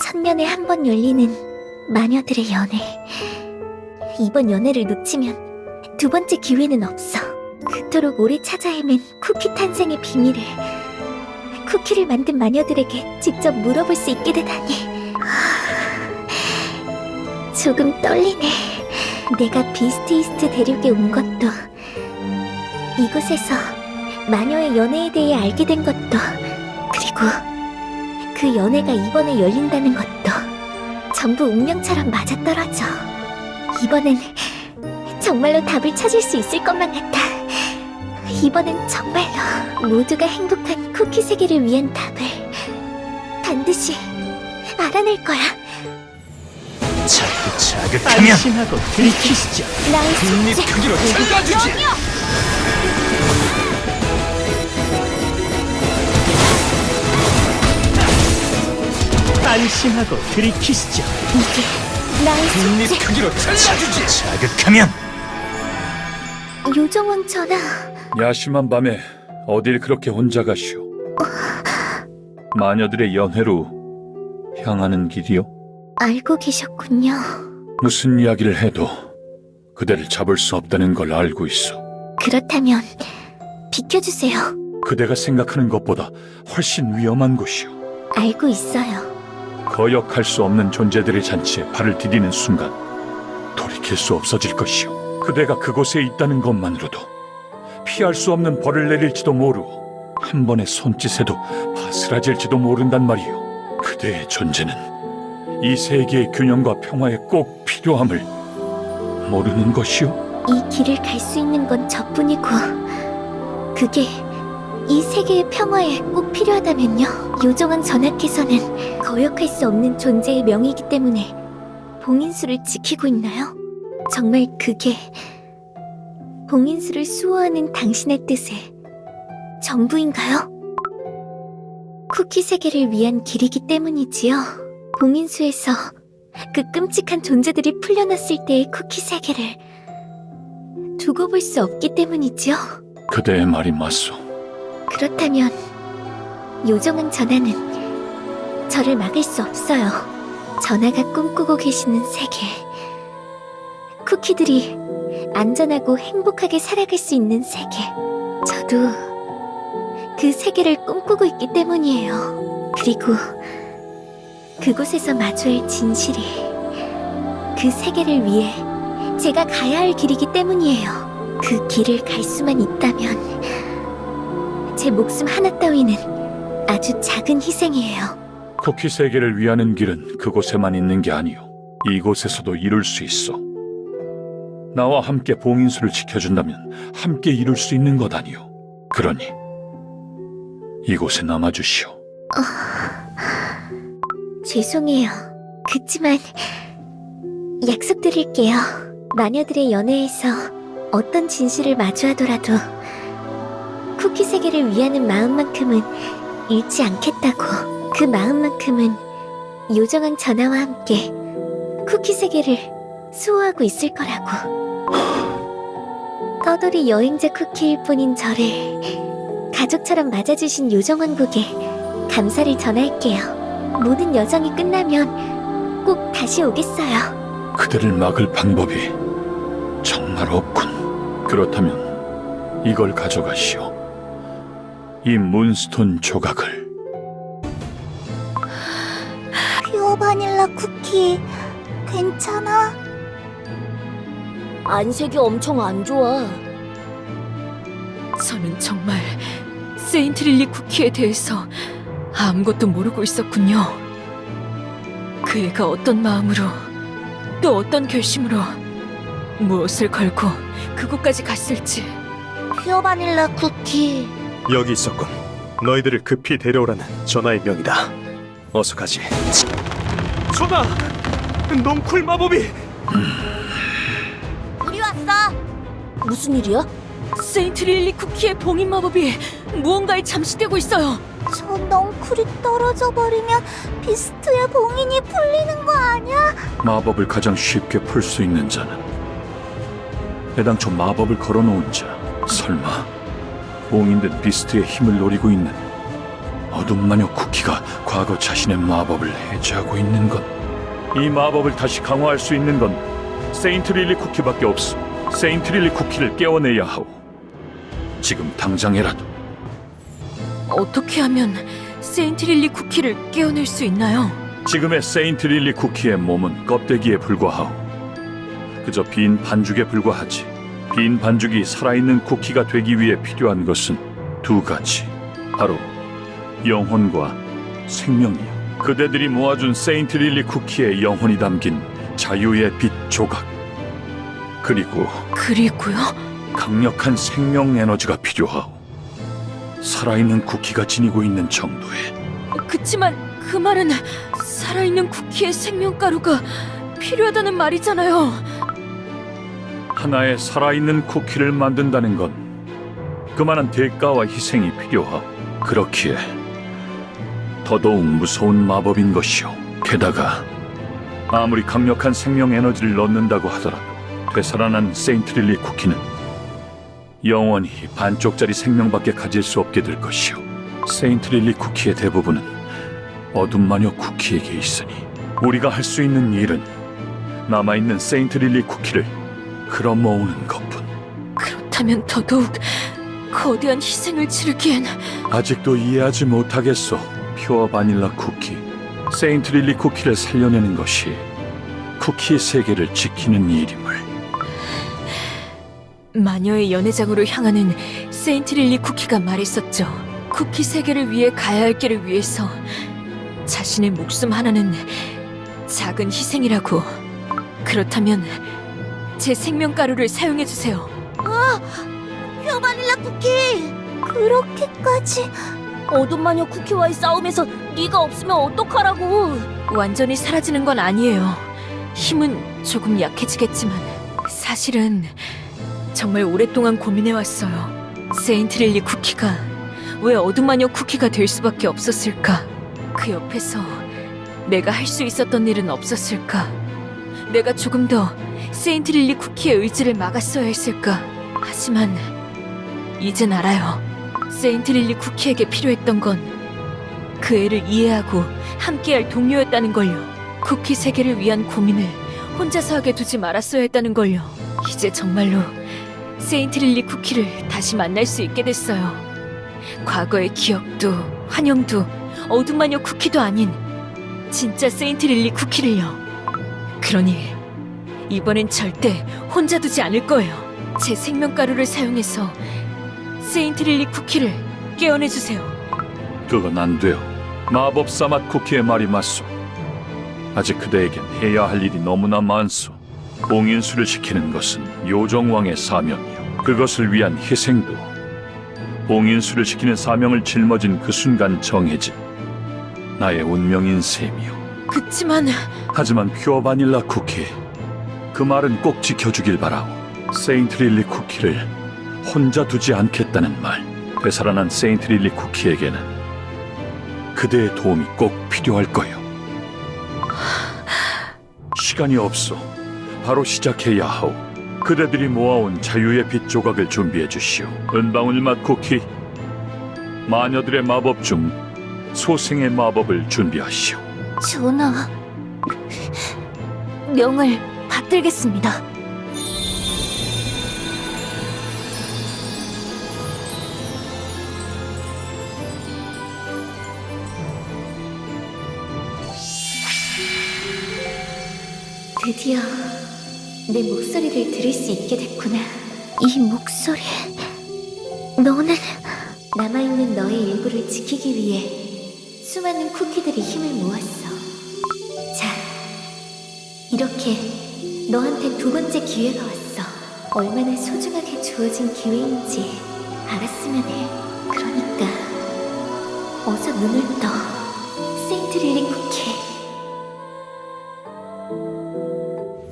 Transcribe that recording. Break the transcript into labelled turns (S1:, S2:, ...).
S1: 천년에 한 번 열리는 마녀들의 연애. 이번 연애를 놓치면 두 번째 기회는 없어. 그토록 오래 찾아 헤맨 쿠키 탄생의 비밀을 쿠키를 만든 마녀들에게 직접 물어볼 수 있게 되다니. 조금 떨리네. 내가 비스트이스트 대륙에 온 것도, 이곳에서 마녀의 연애에 대해 알게 된 것도, 그리고 그 연애가 이번에 열린다는 것도 전부 운명처럼 맞아떨어져. 이번엔 정말로 답을 찾을 수 있을 것만 같아. 이번엔 정말로 모두가 행복한 쿠키 세계를 위한 답을 반드시 알아낼 거야.
S2: 자극하면 안심하고 들이키시죠.
S1: 나의
S2: 국립
S1: 숙제.
S2: 크기로 잘라주지. 안심하고 들이키시죠.
S1: 이게 나의
S2: 국립
S1: 숙제.
S2: 크기로 잘라주지. 자극하면
S1: 요정왕 전하,
S3: 야심한 밤에 어딜 그렇게 혼자 가시오? 마녀들의 연회로 향하는 길이요?
S1: 알고 계셨군요.
S3: 무슨 이야기를 해도 그대를 잡을 수 없다는 걸 알고 있어.
S1: 그렇다면 비켜주세요.
S3: 그대가 생각하는 것보다 훨씬 위험한 곳이오.
S1: 알고 있어요.
S3: 거역할 수 없는 존재들의 잔치에 발을 디디는 순간 돌이킬 수 없어질 것이오. 그대가 그곳에 있다는 것만으로도 피할 수 없는 벌을 내릴지도 모르고 한 번의 손짓에도 바스라질지도 모른단 말이오. 그대의 존재는 이 세계의 균형과 평화에 꼭 필요함을 모르는 것이오.
S1: 이 길을 갈 수 있는 건 저뿐이고, 그게 이 세계의 평화에 꼭 필요하다면요. 요정왕 전하께서는 거역할 수 없는 존재의 명이기 때문에 봉인수를 지키고 있나요? 정말 그게 봉인수를 수호하는 당신의 뜻의 전부인가요? 쿠키 세계를 위한 길이기 때문이지요. 봉인수에서 그 끔찍한 존재들이 풀려났을 때의 쿠키 세계를 두고 볼 수 없기 때문이지요.
S3: 그대의 말이 맞소.
S1: 그렇다면 요정왕 전하는 저를 막을 수 없어요. 전하가 꿈꾸고 계시는 세계, 쿠키들이 안전하고 행복하게 살아갈 수 있는 세계, 저도 그 세계를 꿈꾸고 있기 때문이에요. 그리고 그곳에서 마주할 진실이 그 세계를 위해 제가 가야 할 길이기 때문이에요. 그 길을 갈 수만 있다면 제 목숨 하나 따위는 아주 작은 희생이에요.
S3: 쿠키 세계를 위하는 길은 그곳에만 있는 게 아니오. 이곳에서도 이룰 수 있어. 나와 함께 봉인수를 지켜준다면 함께 이룰 수 있는 것 아니오. 그러니 이곳에 남아주시오.
S1: 죄송해요. 그치만 약속드릴게요. 마녀들의 연애에서 어떤 진실을 마주하더라도 쿠키 세계를 위하는 마음만큼은 잃지 않겠다고. 그 마음만큼은 요정왕 전하와 함께 쿠키 세계를 수호하고 있을 거라고. 떠돌이 여행자 쿠키일 뿐인 저를 가족처럼 맞아주신 요정왕국에 감사를 전할게요. 모든 여정이 끝나면 꼭 다시 오겠어요.
S3: 그대를 막을 방법이 정말 없군. 그렇다면 이걸 가져가시오. 이 문스톤 조각을.
S1: 퓨어 바닐라 쿠키 괜찮아? 안색이 엄청 안 좋아.
S4: 저는 정말 세인트 릴리 쿠키에 대해서 아무것도 모르고 있었군요. 그 애가 어떤 마음으로, 또 어떤 결심으로 무엇을 걸고 그곳까지 갔을지.
S1: 퓨어 바닐라 쿠키,
S5: 여기 있었군. 너희들을 급히 데려오라는 전하의 명이다. 어서 가지. 전하! 넝쿨 마법이!
S1: 우리 왔어. 무슨 일이야?
S4: 세인트 릴리 쿠키의 봉인 마법이 무언가에 잠시되고 있어요.
S1: 저 넝쿨이 떨어져 버리면 비스트의 봉인이 풀리는 거 아니야?
S3: 마법을 가장 쉽게 풀 수 있는 자는 애당초 마법을 걸어놓은 자. 설마 봉인된 비스트의 힘을 노리고 있는 어둠 마녀 쿠키가 과거 자신의 마법을 해제하고 있는 것. 이 마법을 다시 강화할 수 있는 건 세인트 릴리 쿠키밖에 없어. 세인트 릴리 쿠키를 깨워내야 하오. 지금 당장이라도.
S4: 어떻게 하면 세인트 릴리 쿠키를 깨어낼 수 있나요?
S3: 지금의 세인트 릴리 쿠키의 몸은 껍데기에 불과하오. 그저 빈 반죽에 불과하지. 빈 반죽이 살아있는 쿠키가 되기 위해 필요한 것은 두 가지. 바로 영혼과 생명이요. 그대들이 모아준 세인트 릴리 쿠키의 영혼이 담긴 자유의 빛 조각. 그리고요? 강력한 생명 에너지가 필요하오. 살아있는 쿠키가 지니고 있는 정도의.
S4: 그치만 그 말은 살아있는 쿠키의 생명가루가 필요하다는 말이잖아요.
S3: 하나의 살아있는 쿠키를 만든다는 건 그만한 대가와 희생이 필요하오. 그렇기에 더더욱 무서운 마법인 것이오. 게다가 아무리 강력한 생명 에너지를 넣는다고 하더라도 되살아난 세인트 릴리 쿠키는 영원히 반쪽짜리 생명밖에 가질 수 없게 될 것이오. 세인트 릴리 쿠키의 대부분은 어둠 마녀 쿠키에게 있으니 우리가 할 수 있는 일은 남아있는 세인트 릴리 쿠키를 끌어모으는 것뿐.
S4: 그렇다면 더더욱 거대한 희생을 치르기엔
S3: 아직도 이해하지 못하겠소. 퓨어 바닐라 쿠키, 세인트 릴리 쿠키를 살려내는 것이 쿠키 세계를 지키는 일임을.
S4: 마녀의 연회장으로 향하는 세인트 릴리 쿠키가 말했었죠. 쿠키 세계를 위해 가야 할 길을 위해서 자신의 목숨 하나는 작은 희생이라고. 그렇다면 제 생명가루를 사용해주세요.
S1: 퓨어 바닐라 쿠키! 그렇게까지... 어둠 마녀 쿠키와의 싸움에서 네가 없으면 어떡하라고!
S4: 완전히 사라지는 건 아니에요. 힘은 조금 약해지겠지만 사실은 정말 오랫동안 고민해왔어요. 세인트 릴리 쿠키가 왜 어둠 마녀 쿠키가 될 수밖에 없었을까? 그 옆에서 내가 할 수 있었던 일은 없었을까? 내가 조금 더 세인트 릴리 쿠키의 의지를 막았어야 했을까? 하지만 이젠 알아요. 세인트 릴리 쿠키에게 필요했던 건 그 애를 이해하고 함께할 동료였다는 걸요. 쿠키 세계를 위한 고민을 혼자서 하게 두지 말았어야 했다는 걸요. 이제 정말로 세인트 릴리 쿠키를 다시 만날 수 있게 됐어요. 과거의 기억도 환영도 어둠 마녀 쿠키도 아닌 진짜 세인트 릴리 쿠키를요. 그러니 이번엔 절대 혼자 두지 않을 거예요. 제 생명가루를 사용해서 세인트 릴리 쿠키를 깨어내주세요.
S3: 그건 안 돼요. 마법사 맛 쿠키의 말이 맞소. 아직 그대에겐 해야 할 일이 너무나 많소. 봉인수를 지키는 것은 요정왕의 사명이요. 그것을 위한 희생도 봉인수를 지키는 사명을 짊어진 그 순간 정해진 나의 운명인 셈이요.
S4: 그치만
S3: 하지만 퓨어 바닐라 쿠키, 그 말은 꼭 지켜주길 바라오. 세인트 릴리 쿠키를 혼자 두지 않겠다는 말. 되살아난 세인트 릴리 쿠키에게는 그대의 도움이 꼭 필요할 거예요. 시간이 없어. 바로 시작해야 하오. 그대들이 모아온 자유의 빛 조각을 준비해 주시오. 은방울 맛 쿠키, 마녀들의 마법 중 소생의 마법을 준비하시오.
S1: 전하, 명을 받들겠습니다. 드디어 내 목소리를 들을 수 있게 됐구나. 이 목소리... 너는... 남아있는 너의 일부를 지키기 위해 수많은 쿠키들이 힘을 모았어. 자, 이렇게 너한테 두 번째 기회가 왔어. 얼마나 소중하게 주어진 기회인지 알았으면 해. 그러니까 어서 눈을 떠, 세인트 릴리 쿠키.